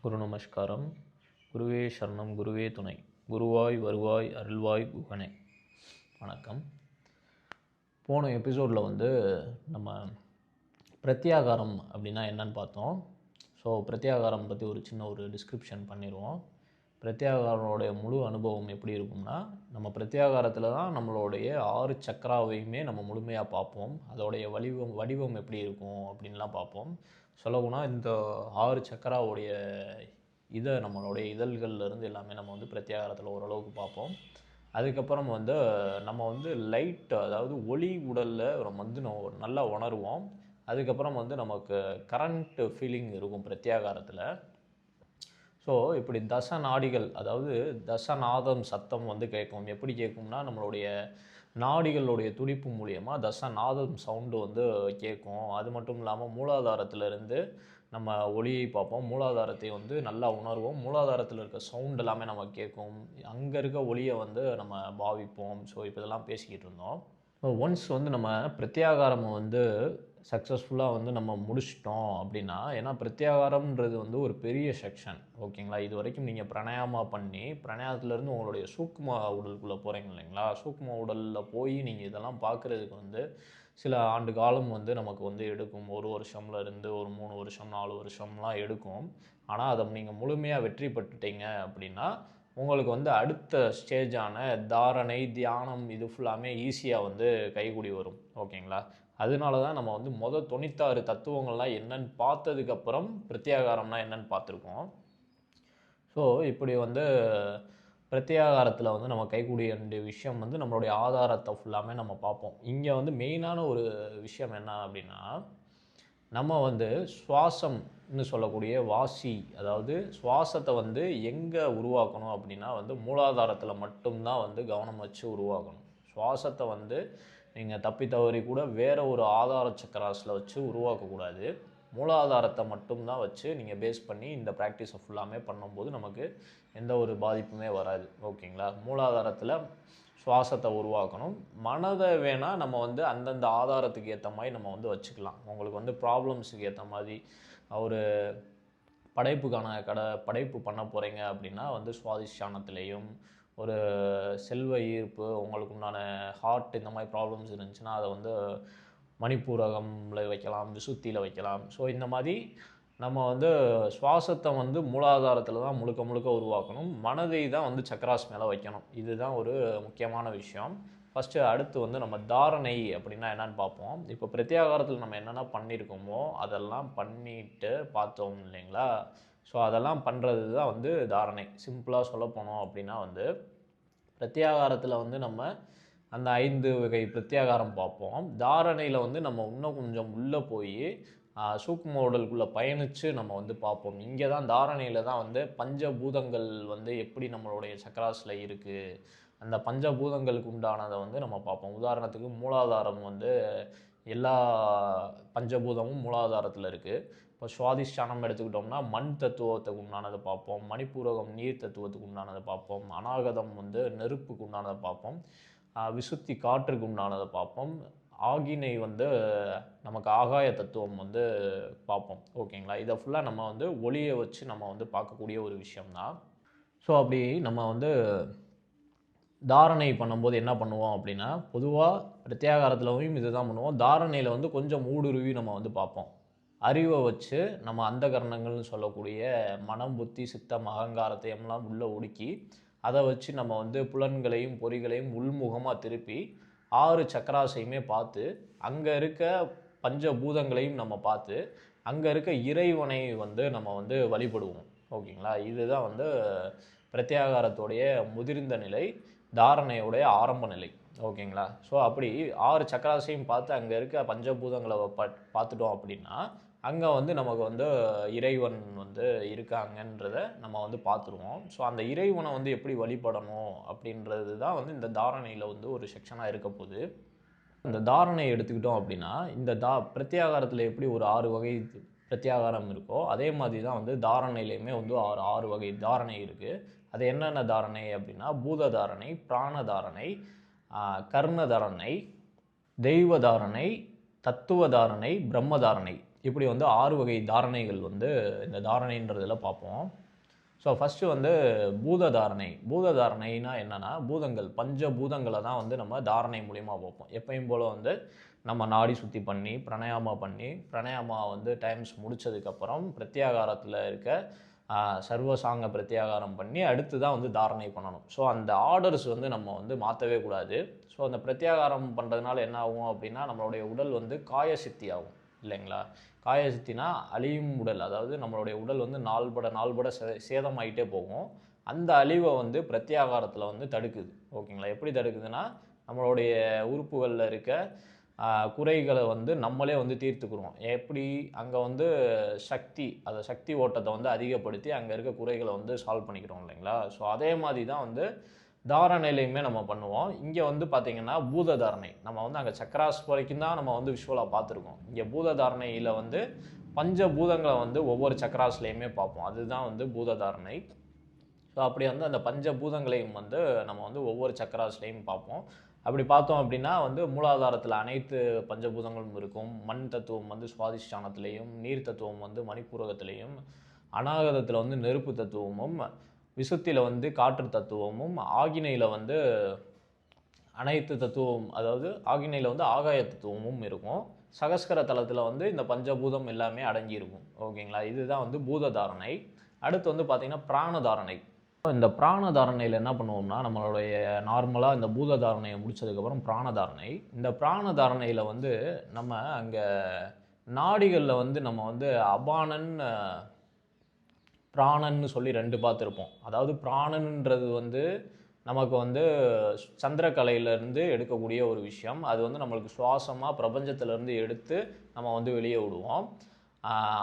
குரு நமஸ்காரம். குருவே சரணம், குருவே துணை. குருவாய் வருவாய் அருள்வாய் குகனே. வணக்கம். போன எபிசோடில் நம்ம பிரத்யாகாரம் அப்படின்னா என்னன்னு பார்த்தோம். ஸோ பிரத்யாகாரம் பற்றி ஒரு சின்ன டிஸ்கிரிப்ஷன் பண்ணிடுவோம். பிரத்யாகாரனுடைய முழு அனுபவம் எப்படி இருக்கும்னா, நம்ம பிரத்யாகாரத்தில் தான் நம்மளுடைய 6 சக்கராவையுமே நம்ம முழுமையாக பார்ப்போம். அதோடைய வடிவம் எப்படி இருக்கும் அப்படின்லாம் பார்ப்போம். சொல்லப்போனால் இந்த 6 சக்கராவுடைய நம்மளுடைய இதழ்கள்லேருந்து எல்லாமே நம்ம பிரத்யாகாரத்தில் ஓரளவுக்கு பார்ப்போம். அதுக்கப்புறம் நம்ம லைட், அதாவது ஒளி உடலில் நம்ம நல்லா உணர்வோம். அதுக்கப்புறம் நமக்கு கரண்ட் ஃபீலிங் இருக்கும் பிரத்யாகாரத்தில். ஸோ இப்படி தச நாடிகள், அதாவது தசநாதம் சத்தம் கேட்கும். எப்படி கேட்கும்னா, நம்மளுடைய நாடிகளுடைய துடிப்பு மூலியமாக தசநாதம் சவுண்டு கேட்கும். அது மட்டும் இல்லாமல் மூலாதாரத்திலிருந்து நம்ம ஒளியை பார்ப்போம். மூலாதாரத்தை நல்லா உணர்வோம். மூலாதாரத்தில் இருக்க சவுண்ட் எல்லாமே நம்ம கேட்கும். அங்கே இருக்க ஒளியை நம்ம பாவிப்போம். ஸோ இப்போ இதெல்லாம் பேசிக்கிட்டு இருந்தோம். ஒன்ஸ் நம்ம பிரத்யாகாரம் சக்ஸஸ்ஃபுல்லாக நம்ம முடிச்சிட்டோம் அப்படின்னா, ஏன்னா பிரத்யாகாரம்ன்றது ஒரு பெரிய செக்ஷன். ஓகேங்களா? இது வரைக்கும் நீங்கள் பிராணாயாமா பண்ணி பிராணாயாமத்துலேருந்து உங்களுடைய சூக்ம உடலுக்குள்ளே போகிறீங்க இல்லைங்களா? சூக்ம உடலில் போய் நீங்கள் இதெல்லாம் பார்க்குறதுக்கு சில ஆண்டு காலம் நமக்கு எடுக்கும். 1 வருஷம்லேருந்து ஒரு 3 வருஷம் 4 வருஷம்லாம் எடுக்கும். ஆனால் அதை நீங்கள் முழுமையாக வெற்றி பெற்றுட்டீங்க அப்படின்னா, உங்களுக்கு அடுத்த ஸ்டேஜான தாரணை, தியானம் இது ஃபுல்லாமே ஈஸியாக கைகூடி வரும். ஓகேங்களா? அதனால தான் நம்ம 96 தத்துவங்கள்லாம் என்னன்னு பார்த்ததுக்கப்புறம் பிரத்யாகாரம்னா என்னன்னு பார்த்துருக்கோம். ஸோ இப்படி பிரத்யாகாரத்தில் நம்ம கைகூடிய வேண்டிய விஷயம் நம்மளுடைய ஆதாரத்தை ஃபுல்லாமே நம்ம பார்ப்போம். இங்கே மெயினான ஒரு விஷயம் என்ன அப்படின்னா, நம்ம சுவாசம்னு சொல்லக்கூடிய வாசி, அதாவது சுவாசத்தை எங்கே உருவாக்கணும் அப்படின்னா மூலாதாரத்தில் மட்டும்தான் கவனம் வச்சு உருவாக்கணும். சுவாசத்தை நீங்கள் தப்பி தவறி கூட வேறு ஒரு ஆதார சக்கராஸில் வச்சு உருவாக்கக்கூடாது. மூலாதாரத்தை மட்டும்தான் வச்சு நீங்கள் பேஸ் பண்ணி இந்த ப்ராக்டிஸை ஃபுல்லாமே பண்ணும்போது நமக்கு எந்த ஒரு பாதிப்புமே வராது. ஓகேங்களா? மூலாதாரத்தில் சுவாசத்தை உருவாக்கணும். மனதை வேணால் நம்ம அந்தந்த ஆதாரத்துக்கு ஏற்ற மாதிரி நம்ம வச்சுக்கலாம். உங்களுக்கு ப்ராப்ளம்ஸுக்கு ஏற்ற மாதிரி ஒரு படைப்பு பண்ண போகிறீங்க அப்படின்னா சுவாதிஷ்டானத்திலையும், ஒரு செல்வ ஈர்ப்பு, உங்களுக்கு உண்டான ஹார்ட் இந்த மாதிரி ப்ராப்ளம்ஸ் இருந்துச்சுன்னா அதை மணிப்பூரகமில் வைக்கலாம், விசுத்தியில் வைக்கலாம். ஸோ இந்த மாதிரி நம்ம சுவாசத்தை மூலாதாரத்தில் தான் முழுக்க உருவாக்கணும். மனதை தான் சக்கராஸ் மேலே வைக்கணும். இதுதான் ஒரு முக்கியமான விஷயம். ஃபஸ்ட்டு அடுத்து நம்ம தாரணை அப்படின்னா என்னென்னு பார்ப்போம். இப்போ பிரத்யாகாரத்தில் நம்ம என்னென்ன பண்ணியிருக்கோமோ அதெல்லாம் பண்ணிட்டு பார்த்தோம் இல்லைங்களா? ஸோ அதெல்லாம் பண்ணுறது தான் தாரணை. சிம்பிளாக சொல்ல போனோம் அப்படின்னா பிரத்யாகாரத்தில் நம்ம அந்த 5 வகை பிரத்யாகாரம் பார்ப்போம். தாரணையில் நம்ம இன்னும் கொஞ்சம் உள்ளே போய் சூக்ம உடலுக்குள்ளே பயணித்து நம்ம பார்ப்போம். இங்கே தான் தாரணையில் தான் பஞ்சபூதங்கள் எப்படி நம்மளுடைய சக்கராஸில் இருக்குது, அந்த பஞ்சபூதங்களுக்கு உண்டானதை நம்ம பார்ப்போம். உதாரணத்துக்கு மூலாதாரம் எல்லா பஞ்சபூதமும் மூலாதாரத்தில் இருக்குது. இப்போ சுவாதிஷ்டானம் எடுத்துக்கிட்டோம்னா மண் தத்துவத்துக்கு உண்டானதை பார்ப்போம். மணிப்பூரகம் நீர் தத்துவத்துக்கு உண்டானதை பார்ப்போம். அநாகதம் நெருப்புக்கு உண்டானதை பார்ப்போம். விசுத்தி காற்றுக்கு உண்டானதை பார்ப்போம். ஆகினை நமக்கு ஆகாய தத்துவம் பார்ப்போம். ஓகேங்களா? இதை ஃபுல்லாக நம்ம ஒளியை வச்சு நம்ம பார்க்கக்கூடிய ஒரு விஷயம்தான். ஸோ அப்படி நம்ம தாரணை பண்ணும்போது என்ன பண்ணுவோம் அப்படின்னா, பொதுவாக பிரத்யாகாரத்துலையும் இது தான் பண்ணுவோம். தாரணையில் கொஞ்சம் ஊடுருவி நம்ம பார்ப்போம். அறிவை வச்சு நம்ம அந்த கரணங்கள்னு சொல்லக்கூடிய மனம், புத்தி, சித்தம், அகங்காரத்தை எல்லாம் உள்ளே ஒடுக்கி அதை வச்சு நம்ம புலன்களையும் பொறிகளையும் உள்முகமாக திருப்பி 6 சக்கராசையுமே பார்த்து, அங்கே இருக்க பஞ்சபூதங்களையும் நம்ம பார்த்து, அங்கே இருக்க இறைவனை நம்ம வழிபடுவோம். ஓகேங்களா? இதுதான் பிரத்யாகாரத்துடைய முதிர்ந்த நிலை, தாரணையுடைய ஆரம்ப நிலை. ஓகேங்களா? ஸோ அப்படி 6 சக்கராசையும் பார்த்து அங்கே இருக்க பஞ்சபூதங்களை பார்த்துட்டோம் அப்படின்னா, அங்கே நமக்கு இறைவன் இருக்காங்கன்றதை நம்ம பார்த்துருவோம். ஸோ அந்த இறைவனை எப்படி வழிபடணும் அப்படின்றது தான் இந்த தாரணையில் ஒரு செக்ஷனாக இருக்க போகுது. இந்த தாரணையை எடுத்துக்கிட்டோம் அப்படின்னா, இந்த பிரத்யாகாரத்தில் எப்படி ஒரு 6 வகை பிரத்யாகாரம் இருக்கோ அதே மாதிரி தான் தாரணையிலையுமே 6 வகை தாரணை இருக்குது. அது என்னென்ன தாரணை அப்படின்னா, பூத தாரணை, பிராண தாரணை, கர்ண தாரணை, தெய்வ தாரணை, தத்துவ தாரணை, பிரம்ம தாரணை. இப்படி வந்து 6 வகை தாரணைகள் வந்து இந்த தாரணைன்றதில் பார்ப்போம். ஸோ ஃபஸ்ட்டு வந்து பூத தாரணை. பூத தாரணைனா என்னென்னா, பூதங்கள் பஞ்சபூதங்களை தான் வந்து நம்ம தாரணை மூலிமா பார்ப்போம். எப்பயும் போல் வந்து நம்ம நாடி சுத்தி பண்ணி பிராணாயாமா வந்து டைம்ஸ் முடித்ததுக்கப்புறம் பிரத்யாகாரத்தில் இருக்க சர்வசாங்க பிரத்யாகாரம் பண்ணி அடுத்து தான் வந்து தாரணை பண்ணணும். ஸோ அந்த ஆர்டர்ஸ் வந்து நம்ம வந்து மாற்றவே கூடாது. ஸோ அந்த பிரத்யாகாரம் பண்ணுறதுனால என்ன ஆகும் அப்படின்னா, நம்மளுடைய உடல் வந்து காயசித்தி ஆகும் இல்லைங்களா. காயசித்தினா அழியும் உடல், அதாவது நம்மளுடைய உடல் வந்து நாள்பட சேதமாயிட்டே போகும். அந்த அழிவை வந்து பிரத்யாகாரத்தில் வந்து தடுக்குது. ஓகேங்களா. எப்படி தடுக்குதுன்னா, நம்மளுடைய உறுப்புகளில் இருக்க குறைகளை வந்து நம்மளே வந்து தீர்த்துக்குறோம். எப்படி அங்கே வந்து சக்தி ஓட்டத்தை வந்து அதிகப்படுத்தி அங்கே இருக்க குறைகளை வந்து சால்வ் பண்ணிக்கிறோம் இல்லைங்களா. ஸோ அதே மாதிரி தான் வந்து தாரணையிலையுமே நம்ம பண்ணுவோம். இங்கே வந்து பார்த்திங்கன்னா பூத தாரணை, நம்ம வந்து அங்கே சக்கராஸ் வரைக்கும் தான் நம்ம வந்து விஷுவலாக பார்த்துருக்கோம். இங்கே பூத தாரணையில் வந்து பஞ்சபூதங்களை வந்து ஒவ்வொரு சக்கராஸ்லேயுமே பார்ப்போம். அதுதான் வந்து பூத தாரணை. ஸோ அப்படி வந்து அந்த பஞ்சபூதங்களையும் வந்து நம்ம வந்து ஒவ்வொரு சக்கராஸ்லேயும் பார்ப்போம். அப்படி பார்த்தோம் அப்படின்னா வந்து மூலாதாரத்தில் அனைத்து பஞ்சபூதங்களும் இருக்கும். மண் தத்துவம் வந்து சுவாதிஷ்டானத்திலையும், நீர் தத்துவம் வந்து மணிப்பூரகத்திலையும், அநாகதத்தில் வந்து நெருப்பு தத்துவமும், விசுத்தியில் வந்து காற்று தத்துவமும், ஆகினையில் வந்து அனைத்து தத்துவம், அதாவது ஆகினையில் வந்து ஆகாய தத்துவமும் இருக்கும். சகஸ்கர தலத்தில் வந்து இந்த பஞ்சபூதம் எல்லாமே அடங்கியிருக்கும். ஓகேங்களா. இதுதான் வந்து பூத தாரணை. அடுத்து வந்து பார்த்திங்கன்னா பிராணதாரணை. இந்த பிராணதாரணையில் என்ன பண்ணுவோம்னா, நம்மளுடைய நார்மலாக இந்த பூத தாரணையை முடித்ததுக்கப்புறம் பிராணதாரணை. இந்த பிராணதாரணையில் வந்து நம்ம அங்கே நாடிகளில் வந்து நம்ம வந்து அபானன் பிராணன்னு சொல்லி 2 பார்த்துருப்போம். அதாவது பிராணன்ன்றது வந்து நமக்கு வந்து சந்திரக்கலையிலேருந்து எடுக்கக்கூடிய ஒரு விஷயம். அது வந்து நம்மளுக்கு சுவாசமாக பிரபஞ்சத்திலேருந்து எடுத்து நம்ம வந்து வெளியே விடுவோம்.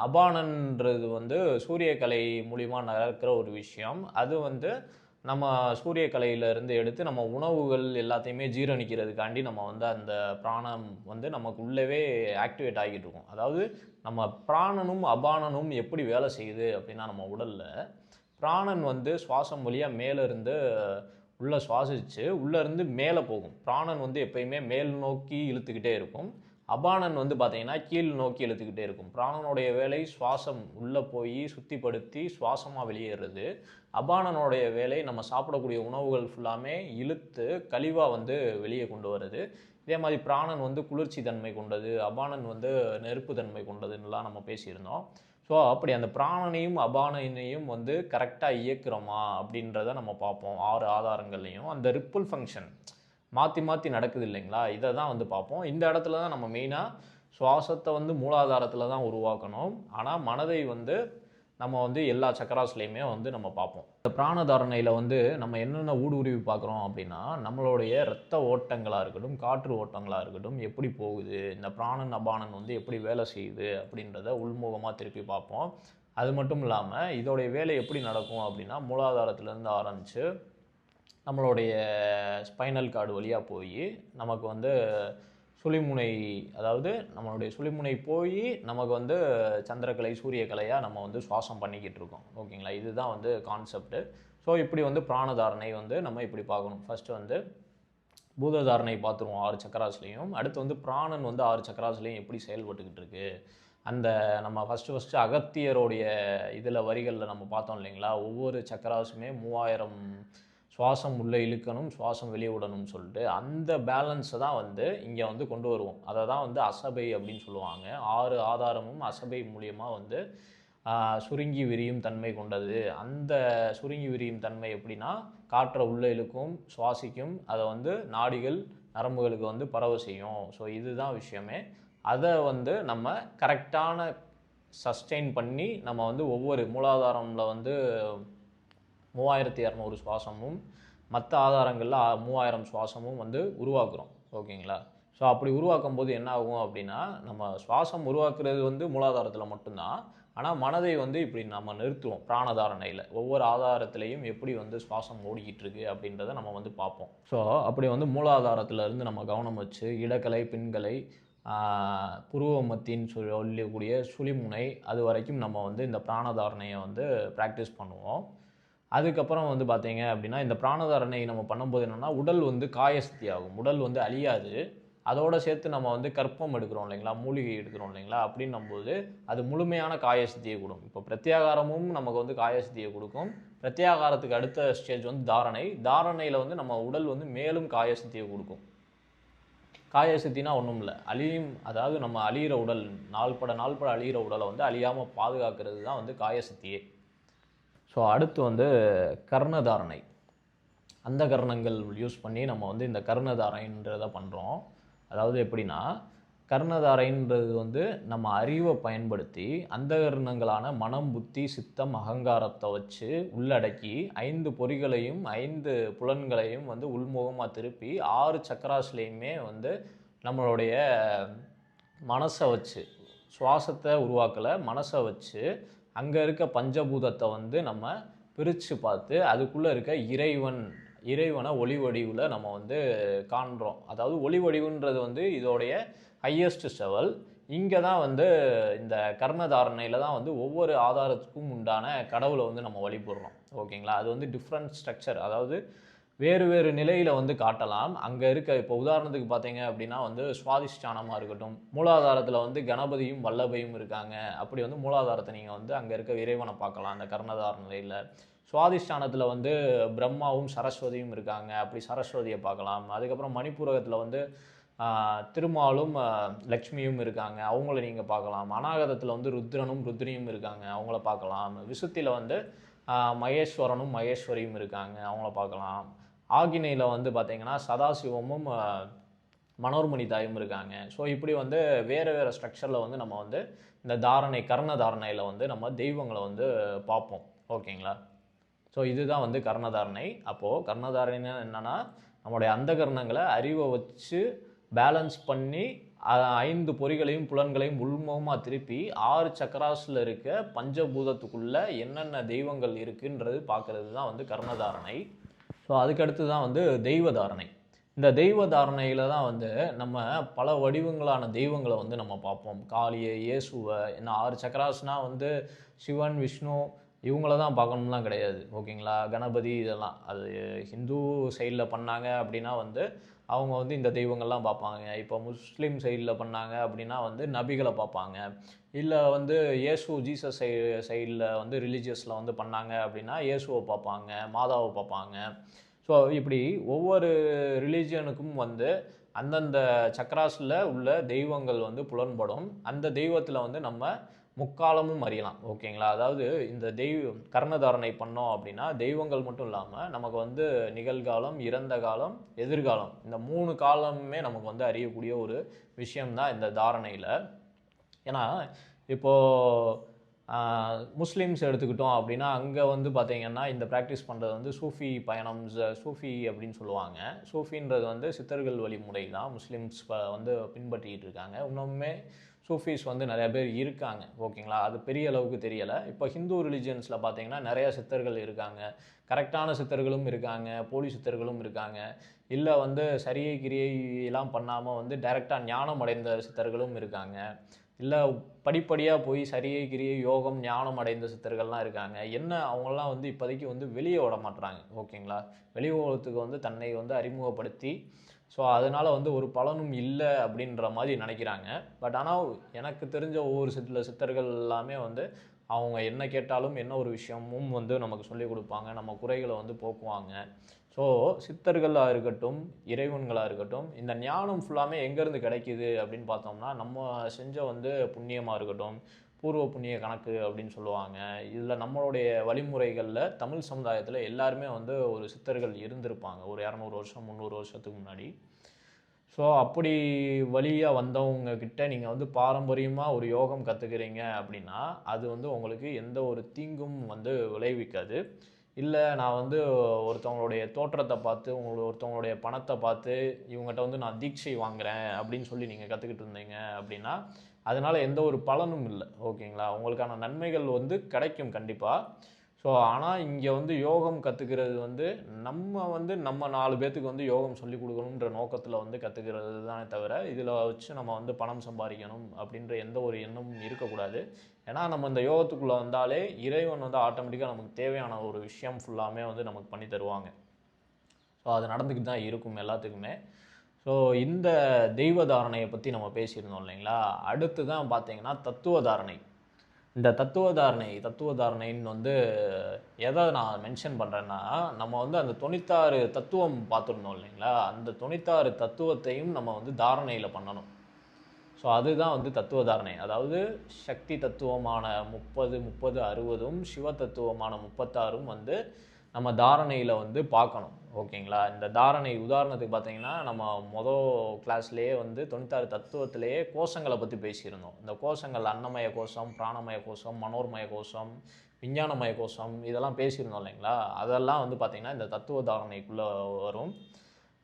அபானன்றது வந்து சூரியக்கலை மூலிமா நடக்கிற ஒரு விஷயம். அது வந்து நம்ம சூரியக்கலையிலேருந்து எடுத்து நம்ம உணவுகள் எல்லாத்தையுமே ஜீரணிக்கிறதுக்காண்டி நம்ம வந்து அந்த பிராணம் வந்து நமக்கு உள்ளவே ஆக்டிவேட் ஆகிட்டு இருக்கும். அதாவது நம்ம பிராணனும் அபானனும் எப்படி வேலை செய்யுது அப்படின்னா, நம்ம உடலில் பிராணன் வந்து சுவாசம் வழியாக மேலேருந்து உள்ளே சுவாசித்து உள்ளேருந்து மேலே போகும். பிராணன் வந்து எப்பயுமே மேல் நோக்கி இழுத்துக்கிட்டே இருக்கும். அபானன் வந்து பார்த்திங்கன்னா கீழ் நோக்கி இழுத்துக்கிட்டே இருக்கும். பிராணனுடைய வேலை சுவாசம் உள்ளே போய் சுத்திப்படுத்தி சுவாசமாக வெளியேறது. அபானனுடைய வேலை நம்ம சாப்பிடக்கூடிய உணவுகள் ஃபுல்லாமே இழுத்து கழிவாக வந்து வெளியே கொண்டு வருது. இதே மாதிரி பிராணன் வந்து குளிர்ச்சி தன்மை கொண்டது, அபானன் வந்து நெருப்பு தன்மை கொண்டதுன்னெலாம் நம்ம பேசியிருந்தோம். ஸோ அப்படி அந்த பிராணனையும் அபானனையும் வந்து கரெக்டாக இயக்குறோமா அப்படின்றத நம்ம பார்ப்போம். 6 ஆதாரங்கள்லையும் அந்த ரிப்புல் ஃபங்க்ஷன் மாற்றி நடக்குது இல்லைங்களா. இதை தான் வந்து பார்ப்போம். இந்த இடத்துல தான் நம்ம மெயினாக சுவாசத்தை வந்து மூலாதாரத்தில் தான் உருவாக்கணும். ஆனால் மனதை வந்து நம்ம வந்து எல்லா சக்கராஸ்லேயுமே வந்து நம்ம பார்ப்போம். இந்த பிராணதாரணையில் வந்து நம்ம என்னென்ன ஊடுருவி பார்க்குறோம் அப்படின்னா, நம்மளுடைய இரத்த ஓட்டங்களாக இருக்கட்டும், காற்று ஓட்டங்களாக இருக்கட்டும், எப்படி போகுது, இந்த பிராணன் அபானன் வந்து எப்படி வேலை செய்யுது அப்படின்றத உள்முகமாக திருப்பி பார்ப்போம். அது மட்டும் இல்லாமல் இதோடைய வேலை எப்படி நடக்கும் அப்படின்னா, மூலாதாரத்துலேருந்து ஆரம்பித்து நம்மளுடைய ஸ்பைனல் கார்டு வழியாக போய் நமக்கு வந்து சுழிமுனை, அதாவது நம்மளுடைய சுழிமுனை போய் நமக்கு வந்து சந்திரக்கலை சூரியக்கலையாக நம்ம வந்து சுவாசம் பண்ணிக்கிட்டு இருக்கோம். ஓகேங்களா. இதுதான் வந்து கான்செப்ட்டு. ஸோ இப்படி வந்து பிராணதாரணை வந்து நம்ம இப்படி பார்க்கணும். ஃபஸ்ட்டு வந்து பூததாரணை பார்த்துருவோம் 6 சக்கராஸ்லேயும். அடுத்து வந்து பிராணன் வந்து 6 சக்கராஸ்லேயும் எப்படி செயல்பட்டுக்கிட்டு இருக்குது. அந்த நம்ம ஃபஸ்ட்டு அகத்தியருடைய இதில் வரிகளில் நம்ம பார்த்தோம் இல்லைங்களா. ஒவ்வொரு சக்கராஸுமே 3000 சுவாசம் உள்ளே இழுக்கணும், சுவாசம் வெளியே விடணும்னு சொல்லிட்டு அந்த பேலன்ஸை தான் வந்து இங்கே வந்து கொண்டு வருவோம். அதை தான் வந்து அசபை அப்படின்னு சொல்லுவாங்க. 6 ஆதாரமும் அசபை மூலியமாக வந்து சுருங்கி விரியும் தன்மை கொண்டது. அந்த சுருங்கி விரியும் தன்மை எப்படின்னா, காற்றை உள்ளே இழுக்கும், சுவாசிக்கும், அதை வந்து நாடிகள் நரம்புகளுக்கு வந்து பரவ செய்யும். ஸோ இதுதான் விஷயமே. அதை வந்து நம்ம கரெக்டான சஸ்டெயின் பண்ணி நம்ம வந்து ஒவ்வொரு மூலாதாரமில் வந்து 3200 சுவாசமும் மற்ற ஆதாரங்களில் 3000 சுவாசமும் வந்து உருவாக்குறோம். ஓகேங்களா. ஸோ அப்படி உருவாக்கும் போது என்ன ஆகும் அப்படின்னா, நம்ம சுவாசம் உருவாக்குறது வந்து மூலாதாரத்தில் மட்டும்தான். ஆனால் மனதை வந்து இப்படி நம்ம நிறுத்துவோம் பிராணதாரணையில். ஒவ்வொரு ஆதாரத்திலையும் எப்படி வந்து சுவாசம் ஓடிக்கிட்டு இருக்கு அப்படின்றத நம்ம வந்து பார்ப்போம். ஸோ அப்படி வந்து மூலாதாரத்திலேருந்து நம்ம கவனம் வச்சு இடக்கலை, பின்கலை, புருவ மத்தின்னு சொல்லக்கூடிய சுழிமுனை அது வரைக்கும் நம்ம வந்து இந்த பிராணதாரணையை வந்து ப்ராக்டிஸ் பண்ணுவோம். அதுக்கப்புறம் வந்து பார்த்தீங்க அப்படின்னா, இந்த பிராணதாரணை நம்ம பண்ணும்போது என்னென்னா, உடல் வந்து காயஸ்தி ஆகும். உடல் வந்து அழியாது. அதோடு சேர்த்து நம்ம வந்து கற்பம் எடுக்கிறோம் இல்லைங்களா, மூலிகை எடுக்கிறோம் இல்லைங்களா, அப்படின்னும்போது அது முழுமையான காயசித்தியை கொடுக்கும். இப்போ பிரத்யாகாரமும் நமக்கு வந்து காயசித்தியை கொடுக்கும். பிரத்யாகாரத்துக்கு அடுத்த ஸ்டேஜ் வந்து தாரணையில் வந்து நம்ம உடல் வந்து மேலும் காயசித்தியை கொடுக்கும். காயசித்தினா ஒன்றும் இல்லை, அதாவது நம்ம அழியிற உடல், நாள்பட அழியிற உடலை வந்து அழியாமல் பாதுகாக்கிறது தான் வந்து காயசித்தியே. ஸோ அடுத்து வந்து கர்ணதாரணை. அந்த கர்ணங்கள் யூஸ் பண்ணி நம்ம வந்து இந்த கர்ணதாரைன்றதை பண்ணுறோம். அதாவது எப்படின்னா, கர்ணதாரைன்றது வந்து நம்ம அறிவை பயன்படுத்தி அந்த கர்ணங்களான மனம், புத்தி, சித்தம், அகங்காரத்தை வச்சு உள்ளடக்கி 5 பொறிகளையும் 5 புலன்களையும் வந்து உள்முகமாக திருப்பி 6 சக்கராஸ்லேயுமே வந்து நம்மளுடைய மனசை வச்சு, சுவாசத்தை உருவாக்கலை, மனசை வச்சு அங்கே இருக்க பஞ்சபூதத்தை வந்து நம்ம பிரித்து பார்த்து அதுக்குள்ளே இருக்க இறைவனை ஒளி வடிவில் நம்ம வந்து காண்றோம். அதாவது ஒளி வடிவுன்றது வந்து இதோடைய ஹையஸ்ட் லெவல். இங்கே தான் வந்து இந்த கர்ணதாரணையில் தான் வந்து ஒவ்வொரு ஆதாரத்துக்கும் உண்டான கடவுளை வந்து நம்ம வழிபடுறோம். ஓகேங்களா, அது வந்து டிஃப்ரெண்ட் ஸ்ட்ரக்சர், அதாவது வேறு நிலையில் வந்து காட்டலாம். அங்கே இருக்க இப்போ உதாரணத்துக்கு பார்த்தீங்க அப்படின்னா வந்து சுவாதிஷ்டானமாக இருக்கட்டும், மூலாதாரத்தில் வந்து கணபதியும் வல்லபையும் இருக்காங்க. அப்படி வந்து மூலாதாரத்தை நீங்கள் வந்து அங்கே இருக்க இறைவனை பார்க்கலாம் அந்த கர்ணதாரணையில். சுவாதிஷ்டானத்தில் வந்து பிரம்மாவும் சரஸ்வதியும் இருக்காங்க, அப்படி சரஸ்வதியை பார்க்கலாம். அதுக்கப்புறம் மணிப்பூரகத்தில் வந்து திருமாலும் லக்ஷ்மியும் இருக்காங்க, அவங்கள நீங்கள் பார்க்கலாம். அநாகதத்தில் வந்து ருத்ரனியும் இருக்காங்க, அவங்கள பார்க்கலாம். விசுத்தியில் வந்து மகேஸ்வரனும் மகேஸ்வரியும் இருக்காங்க, அவங்கள பார்க்கலாம். ஆகினையில் வந்து பார்த்திங்கன்னா சதாசிவமும் மனோர்மணி தாயும் இருக்காங்க. ஸோ இப்படி வந்து வேறு ஸ்ட்ரக்சரில் வந்து நம்ம வந்து இந்த கர்ணதாரணையில் வந்து நம்ம தெய்வங்களை வந்து பார்ப்போம். ஓகேங்களா, ஸோ இதுதான் வந்து கர்ணதாரணை. அப்போது கர்ணதாரணைன்னா என்னென்னா, நம்மளுடைய அந்த கர்ணங்களை அறிவை வச்சு பேலன்ஸ் பண்ணி 5 பொறிகளையும் புலன்களையும் உள்முகமாக திருப்பி 6 சக்கராஸில் இருக்க பஞ்சபூதத்துக்குள்ளே என்னென்ன தெய்வங்கள் இருக்குன்றது பார்க்குறது தான் வந்து கர்ணதாரணை. ஸோ அதுக்கடுத்து தான் வந்து தெய்வதாரணை. இந்த தெய்வதாரணையில் தான் வந்து நம்ம பல வடிவங்களான தெய்வங்களை வந்து நம்ம பார்ப்போம். காளியை, இயேசுவை, என்ன 6 சக்கராஸ்னால் வந்து சிவன், விஷ்ணு இவங்கள தான் பார்க்கணும்லாம் கிடையாது. ஓகேங்களா, கணபதி இதெல்லாம் அது ஹிந்து சைடில் பண்ணாங்க அப்படின்னா வந்து அவங்க வந்து இந்த தெய்வங்கள்லாம் பார்ப்பாங்க. இப்போ முஸ்லீம் சைடில் பண்ணாங்க அப்படின்னா வந்து நபிகளை பார்ப்பாங்க. இல்லை வந்து ஜீசஸ் சைடில் வந்து ரிலீஜியஸில் வந்து பண்ணாங்க அப்படின்னா இயேசுவை பார்ப்பாங்க, மாதாவை பார்ப்பாங்க. ஸோ இப்படி ஒவ்வொரு ரிலீஜியனுக்கும் வந்து அந்தந்த சக்கராஸில் உள்ள தெய்வங்கள் வந்து புலன்படும். அந்த தெய்வத்தில் வந்து நம்ம முக்காலமும் அறியலாம். ஓகேங்களா, அதாவது இந்த கர்ணதாரணை பண்ணோம் அப்படின்னா தெய்வங்கள் மட்டும் இல்லாமல் நமக்கு வந்து நிகழ்காலம், இறந்த காலம், எதிர்காலம், இந்த 3 காலமுமே நமக்கு வந்து அறியக்கூடிய ஒரு விஷயம்தான் இந்த தாரணையில். ஏன்னா இப்போது முஸ்லீம்ஸ் எடுத்துக்கிட்டோம் அப்படின்னா அங்கே வந்து பார்த்திங்கன்னா இந்த ப்ராக்டிஸ் பண்ணுறது வந்து சூஃபி பயணம், சூஃபி அப்படின்னு சொல்லுவாங்க. சூஃபின்றது வந்து சித்தர்கள் வழிமுறை தான் முஸ்லீம்ஸ் வந்து பின்பற்றிக்கிட்டு இருக்காங்க. இன்னுமே சூஃபீஸ் வந்து நிறைய பேர் இருக்காங்க. ஓகேங்களா, அது பெரிய அளவுக்கு தெரியலை. இப்போ ஹிந்து ரிலிஜியன்ஸில் பார்த்தீங்கன்னா நிறையா சித்தர்கள் இருக்காங்க, கரெக்டான சித்தர்களும் இருக்காங்க, போலி சித்தர்களும் இருக்காங்க. இல்லை வந்து சரியை கிரியையெல்லாம் பண்ணாமல் வந்து டைரெக்டாக ஞானம் அடைந்த சித்தர்களும் இருக்காங்க. இல்லை படிப்படியாக போய் சரியை கிரியை யோகம் ஞானம் அடைந்த சித்தர்கள்லாம் இருக்காங்க. என்ன அவங்களாம் வந்து இப்போதைக்கு வந்து வெளியே விட மாட்டுறாங்க. ஓகேங்களா, வெளி உலகத்துக்கு வந்து தன்னை வந்து அறிமுகப்படுத்தி ஸோ அதனால் வந்து ஒரு பலனும் இல்லை அப்படின்ற மாதிரி நினைக்கிறாங்க. பட் ஆனால் எனக்கு தெரிஞ்ச ஒவ்வொரு சித்தர்கள் எல்லாமே வந்து அவங்க என்ன கேட்டாலும் என்ன ஒரு விஷயமும் வந்து நமக்கு சொல்லிக் கொடுப்பாங்க, நம்ம குறைகளை வந்து போக்குவாங்க. ஸோ சித்தர்களாக இருக்கட்டும், இறைவன்களாக இருக்கட்டும், இந்த ஞானம் ஃபுல்லாமே எங்கேருந்து கிடைக்கிது அப்படின்னு பார்த்தோம்னா நம்ம செஞ்ச வந்து புண்ணியமாக இருக்கட்டும், பூர்வ புண்ணிய கணக்கு அப்படின்னு சொல்லுவாங்க. இதில் நம்மளுடைய வழிமுறைகளில் தமிழ் சமுதாயத்தில் எல்லாருமே வந்து ஒரு சித்தர்கள் இருந்திருப்பாங்க ஒரு 200 வருஷம் 300 வருஷத்துக்கு முன்னாடி. ஸோ அப்படி வழியாக வந்தவங்கக்கிட்ட நீங்கள் வந்து பாரம்பரியமாக ஒரு யோகம் கற்றுக்கிறீங்க அப்படின்னா அது வந்து உங்களுக்கு எந்த ஒரு தீங்கும் வந்து விளைவிக்காது. இல்லை நான் வந்து ஒருத்தவங்களுடைய தோற்றத்தை பார்த்து ஒருத்தவங்களுடைய பணத்தை பார்த்து இவங்ககிட்ட வந்து நான் தீட்சை வாங்குகிறேன் அப்படின்னு சொல்லி நீங்கள் கற்றுக்கிட்டு இருந்தீங்க அப்படின்னா அதனால் எந்த ஒரு பலனும் இல்லை. ஓகேங்களா, உங்களுக்கான நன்மைகள் வந்து கிடைக்கும் கண்டிப்பாக. ஸோ ஆனால் இங்கே வந்து யோகம் கற்றுக்கிறது வந்து நம்ம 4 பேர்த்துக்கு வந்து யோகம் சொல்லிக் கொடுக்கணுன்ற நோக்கத்தில் வந்து கற்றுக்கிறது தானே தவிர இதில் வச்சு நம்ம வந்து பணம் சம்பாதிக்கணும் அப்படின்ற எந்த ஒரு எண்ணமும் இருக்கக்கூடாது. ஏன்னா நம்ம இந்த யோகத்துக்குள்ளே வந்தாலே இறைவன் வந்து ஆட்டோமேட்டிக்காக நமக்கு தேவையான ஒரு விஷயம் ஃபுல்லாமே வந்து நமக்கு பண்ணி தருவாங்க. ஸோ அது நடந்துக்கிட்டு தான் இருக்கும் எல்லாத்துக்குமே. ஸோ இந்த தெய்வ தாரணையை பற்றி நம்ம பேசியிருந்தோம் இல்லைங்களா. அடுத்து தான் பார்த்தீங்கன்னா தத்துவ தாரணை. இந்த தத்துவ தாரணைன்னு வந்து எதை நான் மென்ஷன் பண்ணுறேன்னா, நம்ம வந்து அந்த 96 தத்துவம் பார்த்துருந்தோம் இல்லைங்களா, அந்த 96 தத்துவத்தையும் நம்ம வந்து தாரணையில் பண்ணணும். ஸோ அதுதான் வந்து தத்துவ தாரணை. அதாவது சக்தி தத்துவமான 30 30 60ம் சிவ தத்துவமான 36ம் வந்து நம்ம தாரணையில் வந்து பார்க்கணும். ஓகேங்களா. இந்த தாரணை உதாரணத்துக்கு பார்த்தீங்கன்னா, நம்ம கிளாஸ்லேயே வந்து 96 தத்துவத்திலேயே கோஷங்களை பற்றி பேசியிருந்தோம். இந்த கோஷங்கள் அன்னமய கோஷம், பிராணமய கோஷம், மனோர்மய கோஷம், விஞ்ஞானமய கோஷம், இதெல்லாம் பேசியிருந்தோம் இல்லைங்களா. அதெல்லாம் வந்து பார்த்திங்கன்னா இந்த தத்துவ தாரணைக்குள்ளே வரும்.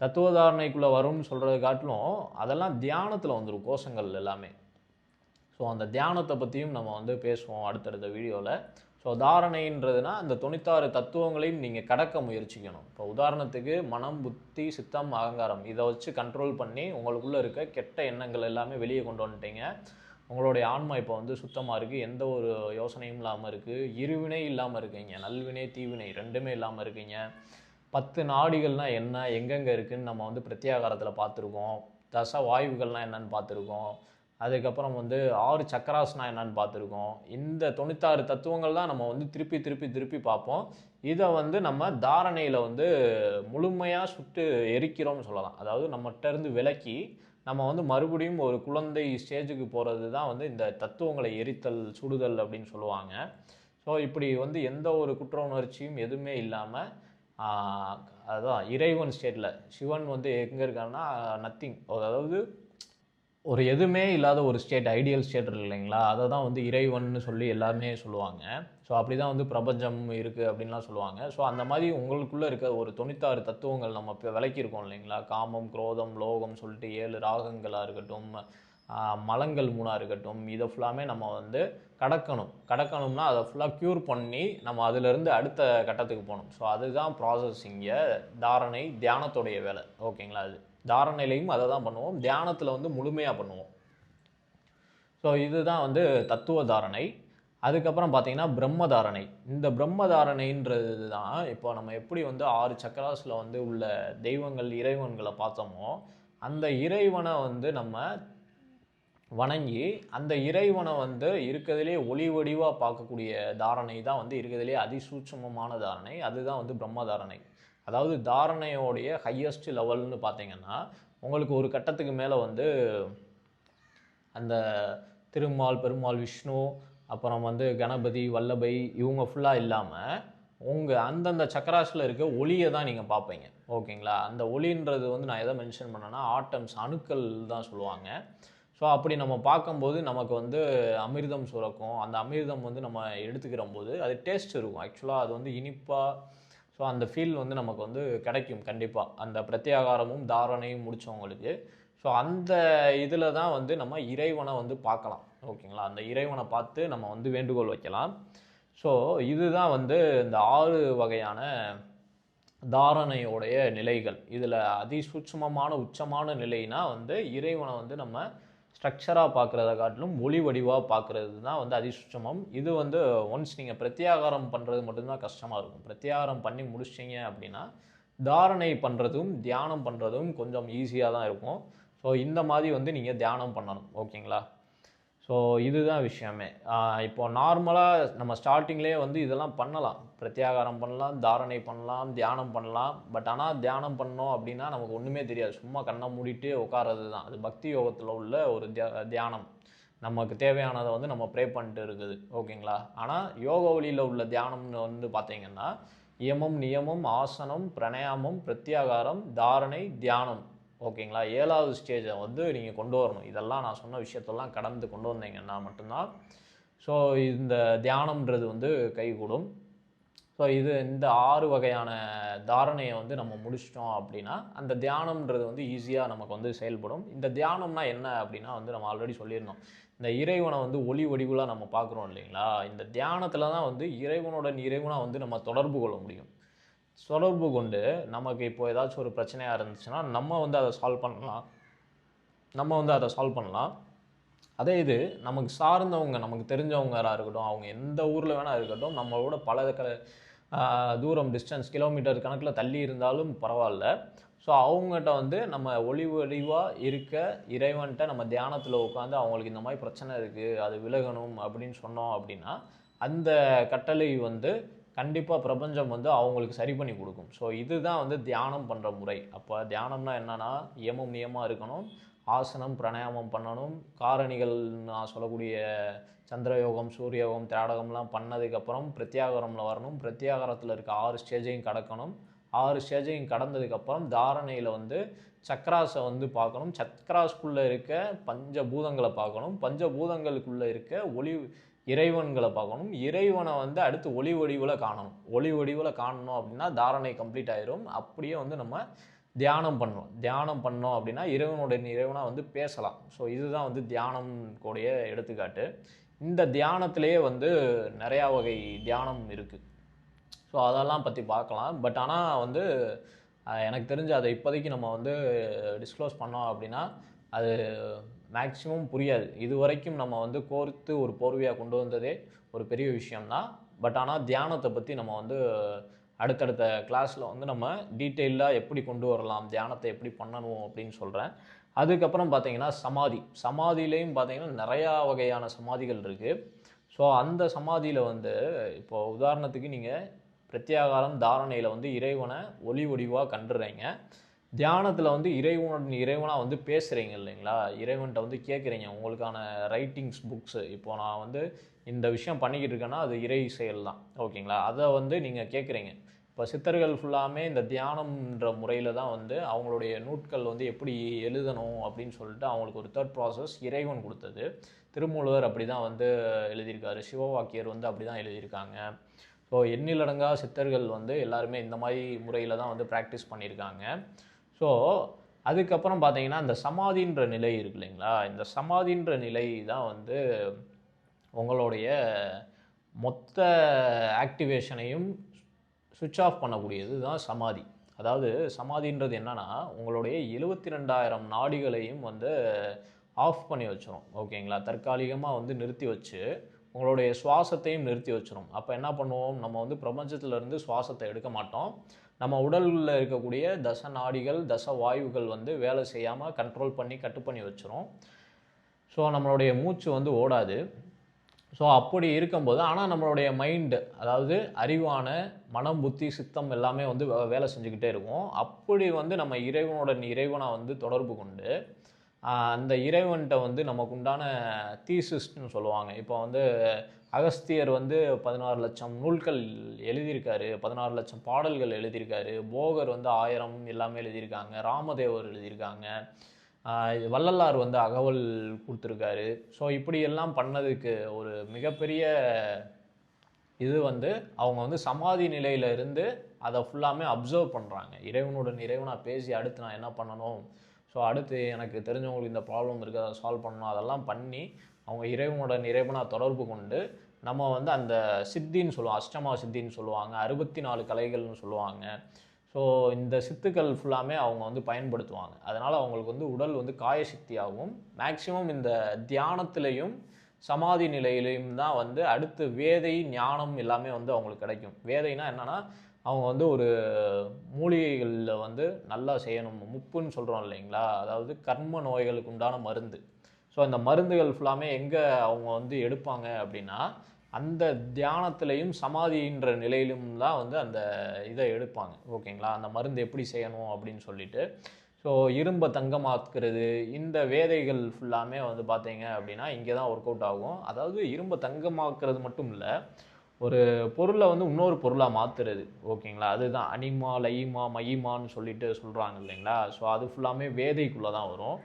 தத்துவ தாரணைக்குள்ளே வரும்னு சொல்கிறது காட்டிலும் அதெல்லாம் தியானத்தில் வந்துடும் கோஷங்கள் எல்லாமே. ஸோ அந்த தியானத்தை பற்றியும் நம்ம வந்து பேசுவோம் அடுத்தடுத்த வீடியோவில். ஸோ தாரணைன்றதுனா அந்த 96 தத்துவங்களையும் நீங்கள் கடக்க முயற்சிக்கணும். இப்போ உதாரணத்துக்கு மனம், புத்தி, சித்தம், அகங்காரம் இதை வச்சு கண்ட்ரோல் பண்ணி உங்களுக்குள்ளே இருக்க கெட்ட எண்ணங்கள் எல்லாமே வெளியே கொண்டு வந்துட்டீங்க. உங்களுடைய ஆன்மா இப்போ வந்து சுத்தமாக இருக்குது, எந்த ஒரு யோசனையும் இல்லாமல் இருக்குது, இருவினை இல்லாமல் இருக்கீங்க, நல்வினை தீவினை ரெண்டுமே இல்லாமல் இருக்கீங்க. 10 நாடிகள்னால் என்ன, எங்கெங்கே இருக்குதுன்னு நம்ம வந்து பிரத்யாகாரத்தில் பார்த்துருக்கோம். தச வாயுகள்னால் என்னென்னு பார்த்துருக்கோம். அதுக்கப்புறம் வந்து 6 சக்கராஸ்னா என்னன்னு பார்த்துருக்கோம். இந்த 96 தத்துவங்கள் தான் நம்ம வந்து திருப்பி பார்ப்போம். இதை வந்து நம்ம தாரணையில் வந்து முழுமையாக சுட்டு எரிக்கிறோம்னு சொல்லலாம். அதாவது நம்மகிட்ட இருந்து விலக்கி நம்ம வந்து மறுபடியும் ஒரு குழந்தை ஸ்டேஜுக்கு போகிறது தான் வந்து இந்த தத்துவங்களை எரித்தல், சுடுதல் அப்படின்னு சொல்லுவாங்க. ஸோ இப்படி வந்து எந்த ஒரு குற்ற உணர்ச்சியும் எதுவுமே இல்லாமல் அதுதான் இறைவன் ஸ்டேட்டில் சிவன் வந்து எங்கே இருக்காருன்னா நத்திங், அதாவது ஒரு எதுவுமே இல்லாத ஒரு ஸ்டேட், ஐடியல் ஸ்டேட் இல்லைங்களா. அதை தான் வந்து இறைவன்னு சொல்லி எல்லாருமே சொல்லுவாங்க. ஸோ அப்படி தான் வந்து பிரபஞ்சம் இருக்குது அப்படின்லாம் சொல்லுவாங்க. ஸோ அந்த மாதிரி உங்களுக்குள்ளே இருக்க ஒரு 96 தத்துவங்கள் நம்ம இப்போ விளக்கியிருக்கோம் இல்லைங்களா. காமம், குரோதம், லோகம் சொல்லிட்டு 7 ராகங்களாக இருக்கட்டும், மலங்கள் 3 இருக்கட்டும், இதை ஃபுல்லாமே நம்ம வந்து கடக்கணும்னா அதை ஃபுல்லாக க்யூர் பண்ணி நம்ம அதிலிருந்து அடுத்த கட்டத்துக்கு போகணும். ஸோ அதுதான் ப்ராசஸிங்க தாரணை, தியானத்துடைய வேலை. ஓகேங்களா. அது தாரணையிலையும் அதை தான் பண்ணுவோம், தியானத்தில் வந்து முழுமையாக பண்ணுவோம். ஸோ இதுதான் வந்து தத்துவ தாரணை. அதுக்கப்புறம் பார்த்தீங்கன்னா பிரம்ம தாரணை. இந்த பிரம்ம தாரணைன்றது தான் இப்போ நம்ம எப்படி வந்து 6 சக்கராஸில் வந்து உள்ள தெய்வங்கள், இறைவன்களை பார்த்தோமோ அந்த இறைவனை வந்து நம்ம வணங்கி அந்த இறைவனை வந்து இருக்கிறதுலே ஒளி வடிவாக பார்க்கக்கூடிய தாரணை தான் வந்து இருக்கிறதுலே அதிசூட்சமமான தாரணை. அதுதான் வந்து பிரம்ம தாரணை. அதாவது தாரணையோடைய ஹையஸ்ட் லெவல்னு பார்த்தீங்கன்னா உங்களுக்கு ஒரு கட்டத்துக்கு மேலே வந்து அந்த திருமால், பெருமாள், விஷ்ணு, அப்புறம் வந்து கணபதி, வல்லபை இவங்க ஃபுல்லாக இல்லாமல் உங்கள் அந்தந்த சக்கராஸில் இருக்க ஒளியை தான் நீங்கள் பார்ப்பீங்க. ஓகேங்களா. அந்த ஒளின்றது வந்து நான் எதை மென்ஷன் பண்ணேன்னா ஆட்டம்ஸ், அணுக்கள் தான் சொல்லுவாங்க. ஸோ அப்படி நம்ம பார்க்கும்போது நமக்கு வந்து அமிர்தம் சுரக்கும். அந்த அமிர்தம் வந்து நம்ம எடுத்துக்கிற போது அது டேஸ்ட் இருக்கும். ஆக்சுவலாக அது வந்து இனிப்பாக, ஸோ அந்த ஃபீல் வந்து நமக்கு வந்து கிடைக்கும் கண்டிப்பாக அந்த பிரத்யாகாரமும் தாரணையும் முடித்தவங்களுக்கு. ஸோ அந்த இதில் தான் வந்து நம்ம இறைவனை வந்து பார்க்கலாம். ஓகேங்களா. அந்த இறைவனை பார்த்து நம்ம வந்து வேண்டுகோள் வைக்கலாம். ஸோ இதுதான் வந்து இந்த 6 வகையான தாரணையோடைய நிலைகள். இதில் அதிசூட்சமமான உச்சமான நிலைனா வந்து இறைவனை வந்து நம்ம ஸ்ட்ரக்சராக பார்க்குறத காட்டிலும் ஒளி வடிவாக பார்க்குறது தான் வந்து அதிசூட்சமம். இது வந்து ஒன்ஸ் நீங்கள் பிரத்யாகாரம் பண்ணுறது மட்டும்தான் கஷ்டமாக இருக்கும். பிரத்யாகாரம் பண்ணி முடிச்சிட்டிங்க அப்படின்னா தாரணை பண்ணுறதும் தியானம் பண்ணுறதும் கொஞ்சம் ஈஸியாக தான் இருக்கும். ஸோ இந்த மாதிரி வந்து நீங்கள் தியானம் பண்ணணும். ஓகேங்களா. ஸோ இதுதான் விஷயமே. இப்போ நார்மலாக நம்ம ஸ்டார்டிங்லேயே வந்து இதெல்லாம் பண்ணலாம், பிரத்யாகாரம் பண்ணலாம், தாரணை பண்ணலாம், தியானம் பண்ணலாம். பட் ஆனால் தியானம் பண்ணோம் அப்படின்னா நமக்கு ஒன்றுமே தெரியாது, சும்மா கண்ணை மூடிட்டு உட்காரது தான். அது பக்தி யோகத்தில் உள்ள ஒரு தியானம். நமக்கு தேவையானதை வந்து நம்ம ப்ரே பண்ணிட்டு இருக்குது. ஓகேங்களா. ஆனால் யோக வழியில் உள்ள தியானம்னு வந்து பார்த்தீங்கன்னா யமம், நியமம், ஆசனம், பிரணயாமம், பிரத்யாகாரம், தாரணை, தியானம். ஓகேங்களா. 7வது ஸ்டேஜை வந்து நீங்கள் கொண்டு வரணும். இதெல்லாம் நான் சொன்ன விஷயத்தெல்லாம் கடந்து கொண்டு வந்தீங்கன்னா மட்டும்தான் ஸோ இந்த தியானம்ன்றது வந்து கைகூடும். ஸோ இந்த 6 வகையான தாரணையை வந்து நம்ம முடிச்சிட்டோம் அப்படின்னா அந்த தியானம்ன்றது வந்து ஈஸியாக நமக்கு வந்து செயல்படும். இந்த தியானம்னா என்ன அப்படின்னா வந்து நம்ம ஆல்ரெடி சொல்லியிருந்தோம், இந்த இறைவனை வந்து ஒளி வடிவுலாம் நம்ம பார்க்குறோம் இல்லைங்களா. இந்த தியானத்தில் தான் வந்து இறைவனாக வந்து நம்ம தொடர்பு கொள்ள முடியும். தொடர்பு கொண்டு நமக்கு இப்போ ஏதாச்சும் ஒரு பிரச்சனையாக இருந்துச்சுன்னா நம்ம வந்து அதை சால்வ் பண்ணலாம். அதே இது நமக்கு சார்ந்தவங்க, நமக்கு தெரிஞ்சவங்க யாராக இருக்கட்டும், அவங்க எந்த ஊரில் வேணால் இருக்கட்டும், நம்மளோட பல தூரம் டிஸ்டன்ஸ் கிலோமீட்டர் கணக்கில் தள்ளி இருந்தாலும் பரவாயில்ல. ஸோ ஸோ அவங்ககிட்ட வந்து நம்ம ஒளி வடிவாக இருக்க இறைவன்கிட்ட நம்ம தியானத்தில் உட்காந்து அவங்களுக்கு இந்த மாதிரி பிரச்சனை இருக்குது, அது விலகணும் அப்படின்னு சொன்னோம் அப்படின்னா அந்த கட்டளை வந்து கண்டிப்பாக பிரபஞ்சம் வந்து அவங்களுக்கு சரி பண்ணி கொடுக்கும். ஸோ இதுதான் வந்து தியானம் பண்ணுற முறை. அப்போ தியானம்னா என்னென்னா யமம் நியமாக இருக்கணும், ஆசனம் பிராணாயாமம் பண்ணணும், காரணிகள் நான் சொல்லக்கூடிய சந்திரயோகம் சூரியயோகம் திராடகம்லாம் பண்ணதுக்கப்புறம் பிரத்யாகாரமில் வரணும். பிரத்யாகாரத்தில் இருக்க 6 ஸ்டேஜையும் கடக்கணும். 6 ஸ்டேஜையும் கடந்ததுக்கப்புறம் தாரணையில் வந்து சக்ராஸை வந்து பார்க்கணும். சக்ராஸ்குள்ளே இருக்க பஞ்சபூதங்களை பார்க்கணும். பஞ்சபூதங்களுக்குள்ளே இருக்க ஒளி இறைவன்களை பார்க்கணும். இறைவனை வந்து அடுத்து ஒளி வடிவில் காணணும். ஒளி வடிவில் காணணும் அப்படின்னா தாரணை கம்ப்ளீட் ஆயிரும். அப்படியே வந்து நம்ம தியானம் பண்ணணும். தியானம் பண்ணோம் அப்படின்னா இறைவனாக வந்து பேசலாம். ஸோ இதுதான் வந்து தியானம் கூடிய எடுத்துக்காட்டு. இந்த தியானத்திலேயே வந்து நிறையா வகை தியானம் இருக்குது. ஸோ அதெல்லாம் பற்றி பார்க்கலாம். பட் ஆனால் வந்து எனக்கு தெரிஞ்சு அதை இப்போதைக்கு நம்ம வந்து டிஸ்க்ளோஸ் பண்ணோம் அப்படின்னா அது மேக்ஸிமம் புரியாது. இது வரைக்கும் நம்ம வந்து கோர்த்து ஒரு போர்வையாக கொண்டு வந்ததே ஒரு பெரிய விஷயம்தான். பட் ஆனால் தியானத்தை பற்றி நம்ம வந்து அடுத்தடுத்த கிளாஸில் வந்து நம்ம டீட்டெயிலாக எப்படி கொண்டு வரலாம், தியானத்தை எப்படி பண்ணணும் அப்படின்னு சொல்கிறேன். அதுக்கப்புறம் பார்த்தீங்கன்னா சமாதியிலையும் பார்த்தீங்கன்னா நிறையா வகையான சமாதிகள் இருக்குது. ஸோ அந்த சமாதியில் வந்து இப்போது உதாரணத்துக்கு நீங்கள் பிரத்யாகாரம் தாரணையில் வந்து இறைவனை ஒளி வடிவாக கண்டுறீங்க. தியானத்தில் வந்து இறைவனாக வந்து பேசுகிறீங்க இல்லைங்களா, இறைவன்கிட்ட வந்து கேட்குறீங்க உங்களுக்கான ரைட்டிங்ஸ் புக்ஸு. இப்போ நான் வந்து இந்த விஷயம் பண்ணிக்கிட்டு இருக்கேன்னா அது இறை செயல் தான், ஓகேங்களா. அதை வந்து நீங்கள் கேட்குறீங்க. இப்போ சித்தர்கள் ஃபுல்லாமே இந்த தியானம்ன்ற முறையில் தான் வந்து அவங்களுடைய நூட்கள் வந்து எப்படி எழுதணும் அப்படின்னு சொல்லிட்டு அவங்களுக்கு ஒரு தேர்ட் ப்ராசஸ் இறைவன் கொடுத்தது. திருமூலர் அப்படி தான் வந்து எழுதியிருக்காரு, சிவவாக்கியர் வந்து அப்படி தான் எழுதியிருக்காங்க. ஸோ எண்ணிலடங்கா சித்தர்கள் வந்து எல்லாருமே இந்த மாதிரி முறையில் தான் வந்து ப்ராக்டிஸ் பண்ணியிருக்காங்க. ஸோ அதுக்கப்புறம் பார்த்தீங்கன்னா இந்த சமாதின்ற நிலை இருக்கு இல்லைங்களா, இந்த சமாதின்ற நிலை தான் வந்து உங்களுடைய மொத்த ஆக்டிவேஷனையும் சுவிட்ச் ஆஃப் பண்ணக்கூடியது தான் சமாதி. அதாவது சமாதின்றது என்னென்னா உங்களுடைய 72,000 நாடிகளையும் வந்து ஆஃப் பண்ணி வச்சிடும், ஓகேங்களா. தற்காலிகமாக வந்து நிறுத்தி வச்சு உங்களுடைய சுவாசத்தையும் நிறுத்தி வச்சிடும். அப்போ என்ன பண்ணுவோம், நம்ம வந்து பிரபஞ்சத்திலேருந்து சுவாசத்தை எடுக்க மாட்டோம். நம்ம உடலில் இருக்கக்கூடிய தச நாடிகள் தச வாயுகள் வந்து வேலை செய்யாமல் கண்ட்ரோல் பண்ணி கட்டு பண்ணி வச்சிரும். ஸோ நம்மளுடைய மூச்சு வந்து ஓடாது. ஸோ அப்படி இருக்கும்போது ஆனால் நம்மளுடைய மைண்டு, அதாவது அறிவான மனம் புத்தி சித்தம் எல்லாமே வந்து வேலை செஞ்சுக்கிட்டே இருக்கும். அப்படி வந்து நம்ம இறைவனாக வந்து தொடர்பு கொண்டு அந்த இறைவன்கிட்ட வந்து நமக்கு உண்டான தீசிஸ்ட்னு சொல்லுவாங்க. இப்போ வந்து அகஸ்தியர் வந்து 16 லட்சம் நூல்கள் எழுதியிருக்காரு, 16 லட்சம் பாடல்கள் எழுதியிருக்காரு. போகர் வந்து 1000 எல்லாமே எழுதியிருக்காங்க. ராமதேவர் எழுதியிருக்காங்க. வள்ளலார் வந்து அகவல் கொடுத்துருக்காரு. ஸோ இப்படியெல்லாம் பண்ணதுக்கு ஒரு மிகப்பெரிய இது வந்து அவங்க வந்து சமாதி நிலையில் இருந்து அதை ஃபுல்லாமே அப்சர்வ் பண்ணுறாங்க. இறைவனாக பேசி அடுத்து நான் என்ன பண்ணணும், ஸோ அடுத்து எனக்கு தெரிஞ்சவங்களுக்கு இந்த ப்ராப்ளம் இருக்குது அதை சால்வ் பண்ணணும், அதெல்லாம் பண்ணி அவங்க இறைவனாக தொடர்பு கொண்டு நம்ம வந்து அந்த சித்தின்னு சொல்லுவாங்க, அஷ்டமா சித்தின்னு சொல்லுவாங்க, 64 கலைகள்னு சொல்லுவாங்க. ஸோ இந்த சித்துக்கள் ஃபுல்லாமே அவங்க வந்து பயன்படுத்துவாங்க. அதனால் அவங்களுக்கு வந்து உடல் வந்து காயசக்தியாகவும் மேக்சிமம் இந்த தியானத்திலையும் சமாதி நிலையிலையும் தான் வந்து அடுத்து வேதை ஞானம் எல்லாமே வந்து அவங்களுக்கு கிடைக்கும். வேதைனா என்னென்னா அவங்க வந்து ஒரு மூலிகைகளில் வந்து நல்லா செய்யணும், முப்புன்னு சொல்கிறோம் இல்லைங்களா, அதாவது கர்ம நோய்களுக்கு உண்டான மருந்து. ஸோ அந்த மருந்துகள் ஃபுல்லாமே எங்கே அவங்க வந்து எடுப்பாங்க அப்படின்னா அந்த தியானத்திலையும் சமாதின்ற நிலையிலும் தான் வந்து அந்த இதை எடுப்பாங்க, ஓகேங்களா. அந்த மருந்து எப்படி செய்யணும் அப்படின்னு சொல்லிட்டு. ஸோ இரும்பை தங்கமாக்குறது, இந்த வேதைகள் ஃபுல்லாமே வந்து பார்த்தீங்க அப்படின்னா இங்கே தான் ஒர்க் அவுட் ஆகும். அதாவது இரும்பை தங்கமாக்குறது மட்டும் இல்லை, ஒரு பொருளை வந்து இன்னொரு பொருளாக மாற்றுறது, ஓகேங்களா. அதுதான் அனிமா லைமா மயிமான்னு சொல்லிட்டு சொல்கிறாங்க இல்லைங்களா. ஸோ அது ஃபுல்லாமே வேதைக்குள்ளே தான் வரும்.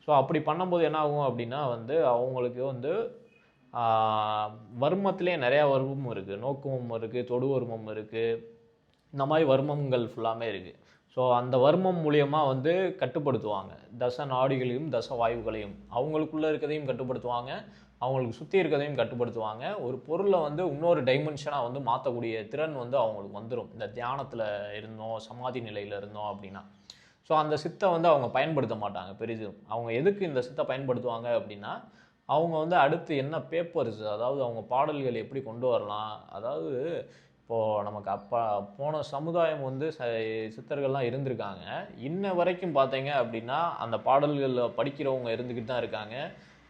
ஸோ அப்படி பண்ணும்போது என்ன ஆகும் அப்படின்னா வந்து அவங்களுக்கு வந்து வர்மத்திலே நிறையா வர்மம் இருக்குது, நோக்குவம் இருக்குது, தொடு வர்மம் இருக்குது, இந்த மாதிரி வர்மங்கள் ஃபுல்லாமே இருக்குது. ஸோ அந்த வர்மம் மூலியமாக வந்து கட்டுப்படுத்துவாங்க தச நாடிகளையும் தச வாயுகளையும், அவங்களுக்குள்ளே இருக்கிறதையும் கட்டுப்படுத்துவாங்க, அவங்களுக்கு சுற்றி இருக்கிறதையும் கட்டுப்படுத்துவாங்க. ஒரு பொருளை வந்து இன்னொரு டைமென்ஷனாக வந்து மாற்றக்கூடிய திறன் வந்து அவங்களுக்கு வந்துடும் இந்த தியானத்தில் இருந்தோம் சமாதி நிலையில் இருந்தோம் அப்படின்னா. ஸோ அந்த சித்தை வந்து அவங்க பயன்படுத்த மாட்டாங்க பெரிதும். அவங்க எதுக்கு இந்த சித்தை பயன்படுத்துவாங்க அப்படின்னா அவங்க வந்து அடுத்து என்ன பேப்பர்ஸ், அதாவது அவங்க பாடல்கள் எப்படி கொண்டு வரலாம், அதாவது இப்போது நமக்கு போன சமுதாயம் வந்து சித்தர்கள்லாம் இருந்திருக்காங்க. இன்ன வரைக்கும் பார்த்தீங்க அப்படின்னா அந்த பாடல்களில் படிக்கிறவங்க இருந்துக்கிட்டு தான் இருக்காங்க.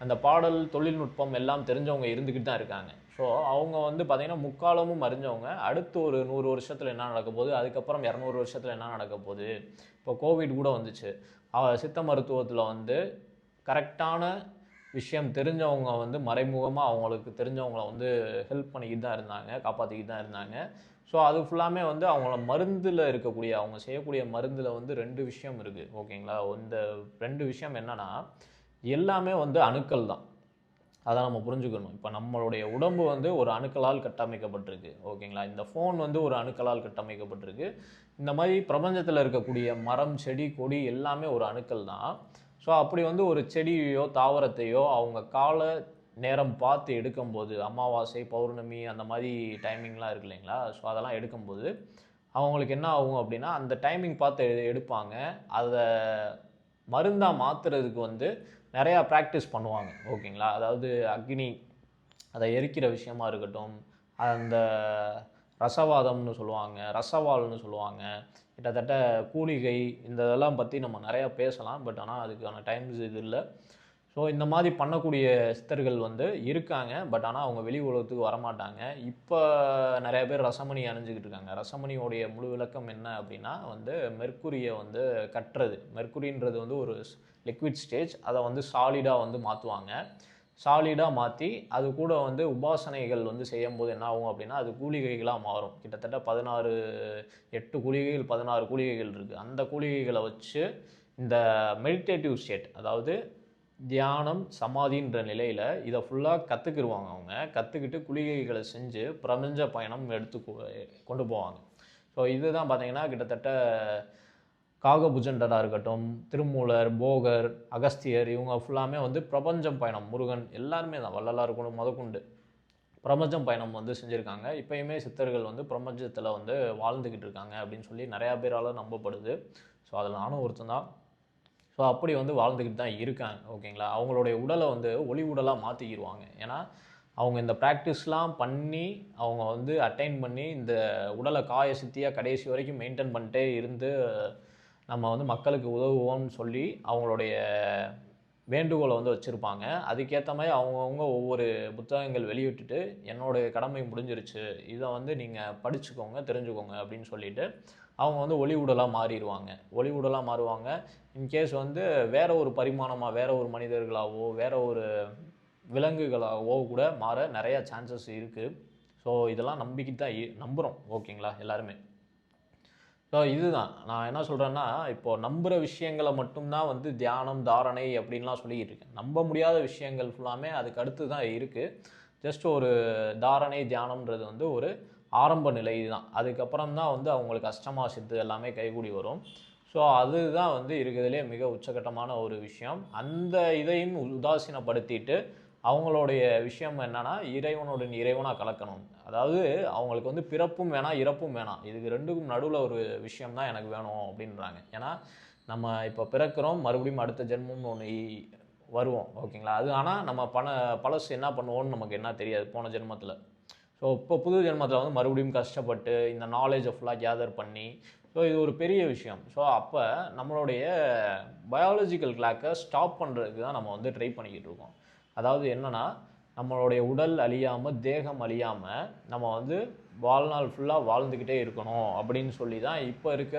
அந்த பாடல் தொழில்நுட்பம் எல்லாம் தெரிஞ்சவங்க இருந்துக்கிட்டு தான் இருக்காங்க. ஸோ அவங்க வந்து பார்த்தீங்கன்னா முக்காலமும் அறிஞ்சவங்க. அடுத்து ஒரு 100 வருஷத்தில் என்ன நடக்க போகுது, அதுக்கப்புறம் 200 வருஷத்தில் என்ன நடக்க போகுது. இப்போ கோவிட் கூட வந்துச்சு. சித்த மருத்துவத்தில் வந்து கரெக்டான விஷயம் தெரிஞ்சவங்க வந்து மறைமுகமாக அவங்களுக்கு தெரிஞ்சவங்கள வந்து ஹெல்ப் பண்ணிக்கிட்டு தான் இருந்தாங்க, காப்பாற்றிக்கிட்டு தான் இருந்தாங்க. ஸோ அது ஃபுல்லாமே வந்து அவங்கள மருந்தில் இருக்கக்கூடிய அவங்க செய்யக்கூடிய மருந்தில் வந்து 2 விஷயம் இருக்குது. ஓகேங்களா? இந்த 2 விஷயம் என்னென்னா, எல்லாமே வந்து அணுக்கள் தான். அதை நம்ம புரிஞ்சுக்கணும். இப்போ நம்மளுடைய உடம்பு வந்து ஒரு அணுக்களால் கட்டமைக்கப்பட்டிருக்கு. ஓகேங்களா? இந்த ஃபோன் வந்து ஒரு அணுக்களால் கட்டமைக்கப்பட்டிருக்கு. இந்த மாதிரி பிரபஞ்சத்தில் இருக்கக்கூடிய மரம், செடி, கொடி எல்லாமே ஒரு அணுக்கள் தான். ஸோ அப்படி வந்து ஒரு செடியையோ தாவரத்தையோ அவங்க கால நேரம் பார்த்து எடுக்கும்போது, அமாவாசை, பௌர்ணமி அந்த மாதிரி டைமிங்லாம் இருக்கு இல்லைங்களா? ஸோ அதெல்லாம் எடுக்கும்போது அவங்களுக்கு என்ன ஆகும் அப்படின்னா, அந்த டைமிங் பார்த்து எடுப்பாங்க. அதை மருந்தாக மாற்றுறதுக்கு வந்து நிறையா ப்ராக்டிஸ் பண்ணுவாங்க. ஓகேங்களா? அதாவது அக்னி அதை எரிக்கிற விஷயமா இருக்கட்டும், அந்த ரசவாதம்னு சொல்லுவாங்க, ரசவால்னு சொல்லுவாங்க, கிட்டத்தட்ட கூலிகை இந்த இதெல்லாம் பற்றி நம்ம நிறையா பேசலாம். பட் ஆனால் அதுக்கான டைம்ஸ் இது இல்லை. ஸோ இந்த மாதிரி பண்ணக்கூடிய சித்தர்கள் வந்து இருக்காங்க. பட் ஆனால் அவங்க வெளி உலகத்துக்கு வரமாட்டாங்க. இப்போ நிறைய பேர் ரசமணி அணிஞ்சிக்கிட்டு இருக்காங்க. ரசமணியோடைய முழு விளக்கம் என்ன அப்படின்னா வந்து மெர்க்குரியை வந்து கட்டுறது. மெர்க்குரின்றது வந்து ஒரு லிக்விட் ஸ்டேஜ். அதை வந்து சாலிடாக வந்து மாற்றுவாங்க. சாலிடாக மாற்றி அது கூட வந்து உபாசனைகள் வந்து செய்யும்போது என்ன ஆகும் அப்படின்னா அது கூலிகைகளாக மாறும். கிட்டத்தட்ட 8 கூலிகைகள் 16 கூலிகைகள் இருக்குது. அந்த கூலிகைகளை வச்சு இந்த மெடிடேட்டிவ் ஸ்டேட், அதாவது தியானம் சமாதின்ற நிலையில் இதை ஃபுல்லாக கற்றுக்கிடுவாங்க. அவங்க கற்றுக்கிட்டு குளிகைகளை செஞ்சு பிரபஞ்ச பயணம் கொண்டு போவாங்க. ஸோ இதுதான் பார்த்தீங்கன்னா கிட்டத்தட்ட காகபுஜண்டராக இருக்கட்டும், திருமூலர், போகர், அகஸ்தியர் இவங்க ஃபுல்லாமே வந்து பிரபஞ்சம் பயணம், முருகன் எல்லாருமே தான், வள்ளலார் கூட முதற்கொண்டு பிரபஞ்சம் பயணம் வந்து செஞ்சுருக்காங்க. இப்போயுமே சித்தர்கள் வந்து பிரபஞ்சத்தில் வந்து வாழ்ந்துக்கிட்டு இருக்காங்க அப்படின்னு சொல்லி நிறையா பேரால் நம்பப்படுது. ஸோ அதில் நானும் ஒருத்தன் தான். ஸோ அப்படி வந்து வாழ்ந்துக்கிட்டு தான் இருக்காங்க. ஓகேங்களா? அவங்களுடைய உடலை வந்து ஒளி உடலாக மாற்றிக்கிடுவாங்க. ஏன்னா அவங்க இந்த ப்ராக்டிஸ்லாம் பண்ணி அவங்க வந்து அட்டைன் பண்ணி இந்த உடலை காய சித்தியாக கடைசி வரைக்கும் மெயின்டைன் பண்ணிட்டே இருந்து நம்ம வந்து மக்களுக்கு உதவுவோம்னு சொல்லி அவங்களுடைய வேண்டுகோளை வந்து வச்சுருப்பாங்க. அதுக்கேற்ற மாதிரி அவங்கவுங்க ஒவ்வொரு புத்தகங்கள் வெளியிட்டுட்டு என்னோடய கடமை முடிஞ்சிருச்சு, இதை வந்து நீங்கள் படிச்சுக்கோங்க, தெரிஞ்சுக்கோங்க அப்படின்னு சொல்லிட்டு அவங்க வந்து ஒளி உடலாக மாறிடுவாங்க. ஒளி உடலாக மாறுவாங்க. இன்கேஸ் வந்து வேறு ஒரு பரிமாணமாக, வேறு ஒரு மனிதர்களாகவோ, வேறு ஒரு விலங்குகளாகவோ கூட மாற நிறையா சான்சஸ் இருக்குது. ஸோ இதெல்லாம் நம்பிக்கிட்டு தான் நம்புகிறோம். ஓகேங்களா? எல்லாருமே. ஸோ இதுதான் நான் என்ன சொல்கிறேன்னா, இப்போது நம்புகிற விஷயங்களை மட்டும்தான் வந்து தியானம், தாரணை அப்படின்லாம் சொல்லிக்கிட்டு இருக்கேன். நம்ப முடியாத விஷயங்கள் ஃபுல்லாமே அதுக்கு அடுத்து தான் இருக்குது. ஜஸ்ட் ஒரு தாரணை, தியானம்ன்றது வந்து ஒரு ஆரம்ப நிலை தான். அதுக்கப்புறம் தான் வந்து அவங்களுக்கு அஷ்டமா சித்து எல்லாமே கைகூடி வரும். ஸோ அதுதான் வந்து இருக்கிறதுலே மிக உச்சகட்டமான ஒரு விஷயம். அந்த இதையும் உதாசீனப்படுத்திட்டு அவங்களுடைய விஷயம் என்னென்னா, இறைவனுடன் இறைவனாக கலக்கணும். அதாவது அவங்களுக்கு வந்து பிறப்பும் வேணாம், இறப்பும் வேணாம். இதுக்கு 2க்கும் நடுவில் ஒரு விஷயம் தான் எனக்கு வேணும் அப்படின்றாங்க. ஏன்னா நம்ம இப்போ பிறக்கிறோம், மறுபடியும் அடுத்த ஜென்மம்னு ஒன்று வருவோம். ஓகேங்களா? அது ஆனால் நம்ம பழசு என்ன பண்ணுவோம்னு நமக்கு என்ன தெரியாது போன ஜென்மத்தில். ஸோ இப்போ புது ஜென்மத்தில் வந்து மறுபடியும் கஷ்டப்பட்டு இந்த நாலேஜை ஃபுல்லாக கேதர் பண்ணி, ஸோ இது ஒரு பெரிய விஷயம். ஸோ அப்போ நம்மளுடைய பயாலஜிக்கல் கிளாக்கை ஸ்டாப் பண்ணுறதுக்கு தான் நம்ம வந்து ட்ரை பண்ணிக்கிட்டு இருக்கோம். அதாவது என்னென்னா, நம்மளுடைய உடல் அழியாமல், தேகம் அழியாமல் நம்ம வந்து வாழ்நாள் ஃபுல்லாக வாழ்ந்துக்கிட்டே இருக்கணும் அப்படின்னு சொல்லி தான் இப்போ இருக்க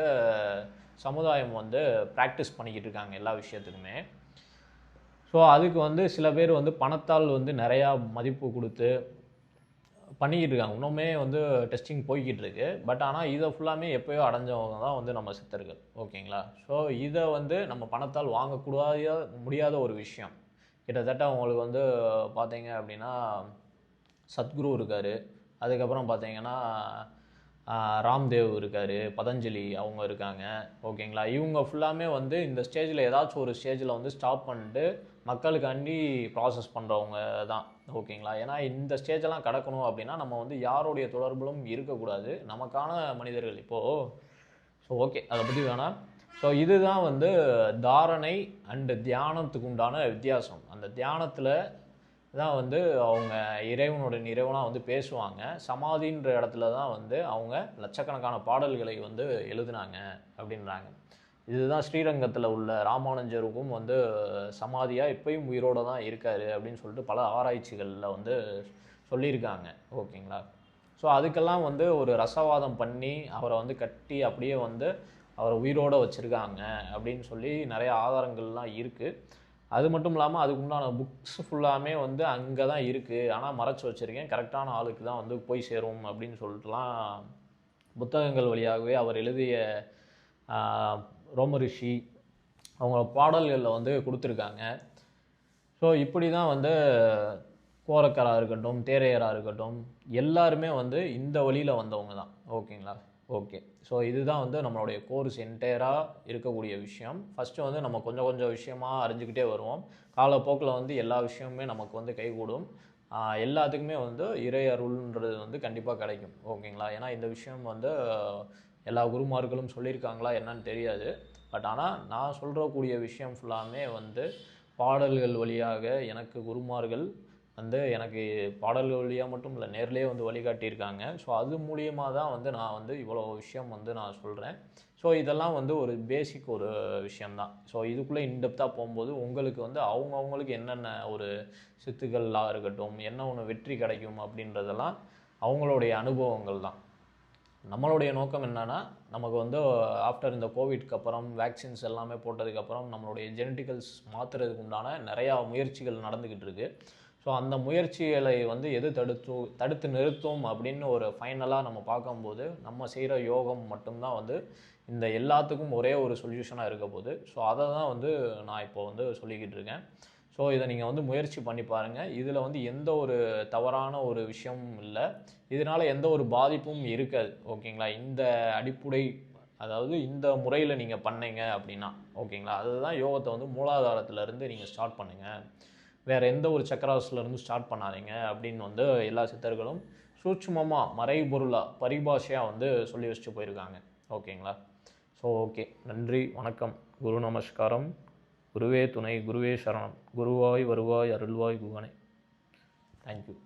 சமுதாயம் வந்து ப்ராக்டிஸ் பண்ணிக்கிட்டு இருக்காங்க எல்லா விஷயத்துக்குமே. ஸோ அதுக்கு வந்து சில பேர் வந்து பணத்தால் வந்து நிறையா மதிப்பு கொடுத்து பண்ணிக்கிட்டு இருக்காங்க. இன்னுமே வந்து டெஸ்டிங் போய்கிட்டு இருக்கு. பட் ஆனால் இதை ஃபுல்லாமே எப்போயோ அடைஞ்சவங்க தான் வந்து நம்ம சித்தர்கள். ஓகேங்களா? ஸோ இதை வந்து நம்ம பணத்தால் முடியாத ஒரு விஷயம். கிட்டத்தட்ட அவங்களுக்கு வந்து பார்த்தீங்க அப்படின்னா சத்குரு இருக்கார். அதுக்கப்புறம் பார்த்தீங்கன்னா ராம்தேவ் இருக்கார், பதஞ்சலி அவங்க இருக்காங்க. ஓகேங்களா? இவங்க ஃபுல்லாமே வந்து இந்த ஸ்டேஜில் ஏதாச்சும் ஒரு ஸ்டேஜில் வந்து ஸ்டாப் பண்ணிட்டு மக்களுக்காண்டி ப்ராசஸ் பண்ணுறவங்க தான். ஓகேங்களா? ஏன்னா இந்த ஸ்டேஜெல்லாம் கடக்கணும் அப்படின்னா நம்ம வந்து யாருடைய தொடர்புகளும் இருக்கக்கூடாது. நமக்கான மனிதர்கள் இப்போது. ஸோ ஓகே, அதை பற்றி வேணாம். ஸோ இதுதான் வந்து தாரணை அண்டு தியானத்துக்கு உண்டான வித்தியாசம். அந்த தியானத்தில் தான் வந்து அவங்க இறைவனோட இறைவனாக வந்து பேசுவாங்க. சமாதின்ற இடத்துல தான் வந்து அவங்க லட்சக்கணக்கான பாடல்களை வந்து எழுதினாங்க அப்படின்றாங்க. இதுதான் ஸ்ரீரங்கத்தில் உள்ள ராமானுஜருக்கும் வந்து சமாதியாக இப்பயும் உயிரோடு தான் இருக்கார் அப்படின்னு சொல்லிட்டு பல ஆராய்ச்சிகளில் வந்து சொல்லியிருக்காங்க. ஓகேங்களா? ஸோ அதுக்கெல்லாம் வந்து ஒரு ரசவாதம் பண்ணி அவரை வந்து கட்டி அப்படியே வந்து அவரை உயிரோடு வச்சுருக்காங்க அப்படின்னு சொல்லி நிறைய ஆதாரங்கள்லாம் இருக்குது. அது மட்டும் இல்லாமல் அதுக்கு உண்டான புக்ஸ் ஃபுல்லாமே வந்து அங்கே தான் இருக்குது, ஆனால் மறைச்சி வச்சுருக்கேன், கரெக்டான ஆளுக்கு தான் வந்து போய் சேரும் அப்படின்னு சொல்லிட்டுலாம் புத்தகங்கள் வழியாகவே அவர் எழுதிய ரோமரிஷி அவங்க பாடல்களில் வந்து கொடுத்துருக்காங்க. ஸோ இப்படி தான் வந்து கோரக்கராக இருக்கட்டும், தேரையராக இருக்கட்டும், எல்லாருமே வந்து இந்த வழியில் வந்தவங்க தான். ஓகேங்களா? ஓகே. ஸோ இதுதான் வந்து நம்மளுடைய கோர்ஸ் என்டையராக இருக்கக்கூடிய விஷயம். ஃபஸ்ட்டு வந்து நம்ம கொஞ்சம் கொஞ்சம் விஷயமாக அறிஞ்சிக்கிட்டே வருவோம். காலப்போக்கில் வந்து எல்லா விஷயமுமே நமக்கு வந்து கைகூடும். எல்லாத்துக்குமே வந்து இறை அருள்ன்றது வந்து கண்டிப்பாக கிடைக்கும். ஓகேங்களா? ஏன்னா இந்த விஷயம் வந்து எல்லா குருமார்களும் சொல்லியிருக்காங்களா என்னன்னு தெரியாது. பட் ஆனால் நான் சொல்கிறக்கூடிய விஷயம் ஃபுல்லாமே வந்து பாடல்கள் வழியாக எனக்கு குருமார்கள் வந்து எனக்கு பாடல்கள் வழியாக மட்டும் இல்லை, நேர்லேயே வந்து வழிகாட்டியிருக்காங்க. ஸோ அது மூலியமாக தான் வந்து நான் வந்து இவ்வளோ விஷயம் வந்து நான் சொல்கிறேன். ஸோ இதெல்லாம் வந்து ஒரு பேசிக் ஒரு விஷயந்தான். ஸோ இதுக்குள்ளே இன்டெப்த்தாக போகும்போது உங்களுக்கு வந்து அவங்கவுங்களுக்கு என்னென்ன ஒரு சித்துக்களாக இருக்கட்டும், என்ன ஒன்று வெற்றி கிடைக்கும் அப்படின்றதெல்லாம் அவங்களுடைய அனுபவங்கள் தான். நம்மளுடைய நோக்கம் என்னென்னா, நமக்கு வந்து ஆஃப்டர் இந்த கோவிட்க்கு அப்புறம் வேக்சின்ஸ் எல்லாமே போட்டதுக்கப்புறம் நம்மளுடைய ஜெனட்டிக்கல்ஸ் மாற்றுறதுக்கு உண்டான நிறையா முயற்சிகள் நடந்துக்கிட்டு இருக்குது. ஸோ அந்த முயற்சிகளை வந்து எது தடுத்து நிறுத்தும் அப்படின்னு ஒரு ஃபைனலாக நம்ம பார்க்கும்போது நம்ம செய்கிற யோகம் மட்டும்தான் வந்து இந்த எல்லாத்துக்கும் ஒரே ஒரு சொல்யூஷனாக இருக்க போகுது. ஸோ அதை தான் வந்து நான் இப்போ வந்து சொல்லிக்கிட்டு இருக்கேன். ஸோ இதை நீங்கள் வந்து முயற்சி பண்ணி பாருங்கள். இதில் வந்து எந்த ஒரு தவறான ஒரு விஷயமும் இல்லை, இதனால் எந்த ஒரு பாதிப்பும் இருக்காது. ஓகேங்களா? இந்த அடிப்படை அதாவது இந்த முறையில் நீங்கள் பண்ணீங்க அப்படின்னா ஓகேங்களா, அதுதான் யோகத்தை வந்து மூலாதாரத்திலேருந்து நீங்கள் ஸ்டார்ட் பண்ணுங்கள், வேறு எந்த ஒரு சக்கராஸ்லேருந்து ஸ்டார்ட் பண்ணாதீங்க அப்படின்னு வந்து எல்லா சித்தர்களும் சூட்சுமமாக மறைபொருளாக பரிபாஷையாக வந்து சொல்லி வச்சுட்டு போயிருக்காங்க. ஓகேங்களா? ஸோ ஓகே, நன்றி, வணக்கம், குரு நமஸ்காரம், குருவே துணை, குருவே சரணம், குருவாய் வருவாய் அருள்வாய் குகனே. தேங்க்யூ.